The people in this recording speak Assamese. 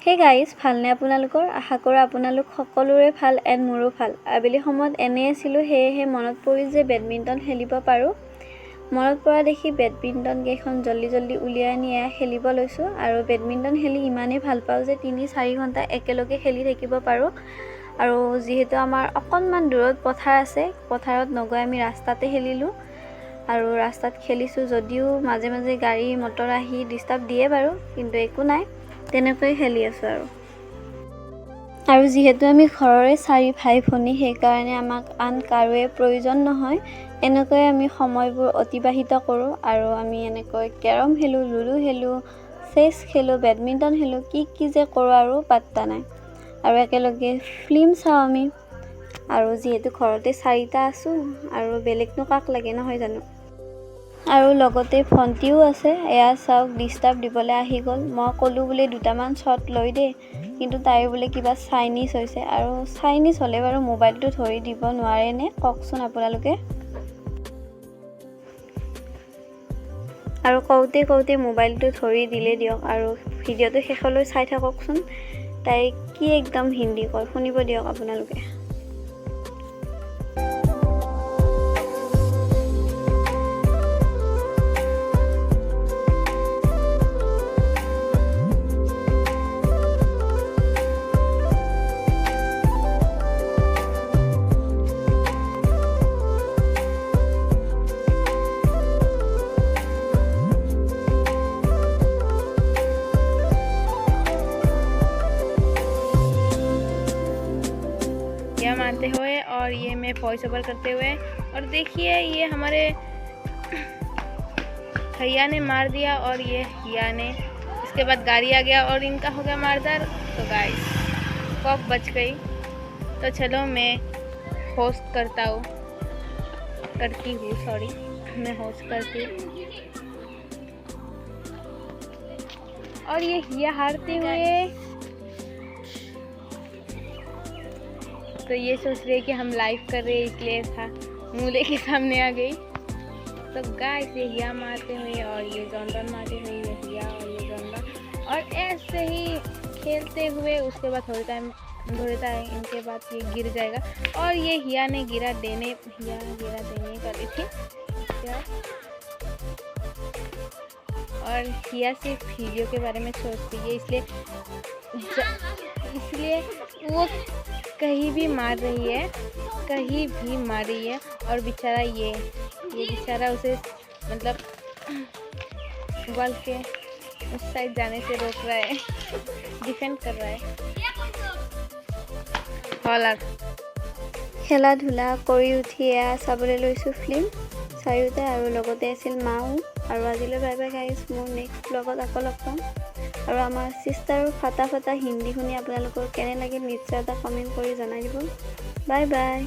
হে গাইজ, ভালনে আপোনালোকৰ? আশা কৰোঁ আপোনালোক সকলোৰে ভাল এণ্ড মোৰো ভাল। আবেলি সময়ত এনেই আছিলোঁ, সেয়েহে মনত পৰিল যে বেডমিণ্টন খেলিব পাৰোঁ। মনত পৰা দেখি বেডমিণ্টন কেইখন জল্দি উলিয়াই আনি খেলিব লৈছোঁ। আৰু বেডমিণ্টন খেলি ইমানেই ভাল পাওঁ যে ৩-৪ ঘণ্টা একেলগে খেলি থাকিব পাৰোঁ। আৰু যিহেতু আমাৰ অকণমান দূৰত পথাৰ আছে, পথাৰত নগৈ আমি ৰাস্তাতে খেলিলোঁ। আৰু ৰাস্তাত খেলিছোঁ যদিও মাজে মাজে গাড়ী মটৰ আহি ডিষ্টাৰ্ব দিয়ে বাৰু, কিন্তু একো নাই, তেনেকৈ খেলি আছোঁ। আৰু যিহেতু আমি ঘৰৰে 4 ভাই ভনী, সেইকাৰণে আমাক আন কাৰোৱে প্ৰয়োজন নহয়। এনেকৈ আমি সময়বোৰ অতিবাহিত কৰোঁ। আৰু আমি এনেকৈ কেৰম খেলোঁ, লুডু খেলোঁ, চেছ খেলোঁ, বেডমিণ্টন খেলোঁ, কি যে কৰোঁ আৰু পাত্তা নাই। আৰু একেলগে ফিল্ম চাওঁ আমি। আৰু যিহেতু ঘৰতে 4টা আছোঁ আৰু বেলেগনো কাক লাগে, নহয় জানো? আৰু লগতে ভণ্টিও আছে, এয়া চাওক ডিষ্টাৰ্ব দিবলৈ আহি গ'ল। মই ক'লোঁ বোলে দুটামান শ্বট লৈ দে, কিন্তু তাইৰ বোলে কিবা চাইনিজ হৈছে। আৰু চাইনিজ হ'লে বাৰু মোবাইলটো ধৰি দিব নোৱাৰেনে কওকচোন আপোনালোকে? আৰু কওঁতে মোবাইলটো ধৰি দিলে দিয়ক, আৰু ভিডিঅ'টো শেষলৈ চাই থাককচোন। তাই কি একদম হিন্দী কয়, শুনিব দিয়ক আপোনালোকে। हिया मारते हुए और ये मैं वॉइस ओवर करते हुए, और देखिए ये हमारे भैया ने मार दिया और ये हिया ने, इसके बाद गाड़ी आ गया और इनका हो गया मारदार। तो गाइस कॉक बच गई। तो चलो मैं होस्ट करती हूँ मैं होस्ट करती हूँ। और ये हिया हारते हुए तो ये सोच रहे कि हम लाइव कर रहे हैं, इसलिए था मूले के सामने आ गई। तो गाइस ये हिया मारते हुए और ये जॉनडन मारते हुए, ये हिया और ये जॉनडन, और ऐसे ही खेलते हुए उसके बाद थोड़े टाइम इनके बाद ये गिर जाएगा। और ये हिया गिरा देने कर रही थी और हिया सिर्फ वीडियो के बारे में सोचती है, इसलिए वो कहीं भी मार रही है। और बेचारा ये बेचारा उसे मतलब बॉल के उस साइड जाने से रोक रहा है, डिफेंड कर रहा है। খেলা ধূলা কৰি উঠি এয়া চাবলৈ লৈছোঁ ফিল্ম চাৰিওটাই, আৰু লগতে আছিল মাও। আৰু আজিলৈ বাই বাই গাইজ, মোৰ নেক্সট ব্লগত আকৌ লগ পাম। আৰু আমাৰ চিষ্টাৰৰ ফাটা হিন্দী শুনি আপোনালোকৰ কেনে লাগিল নিশ্চয় এটা কমেণ্ট কৰি জনাই দিব। Bye bye.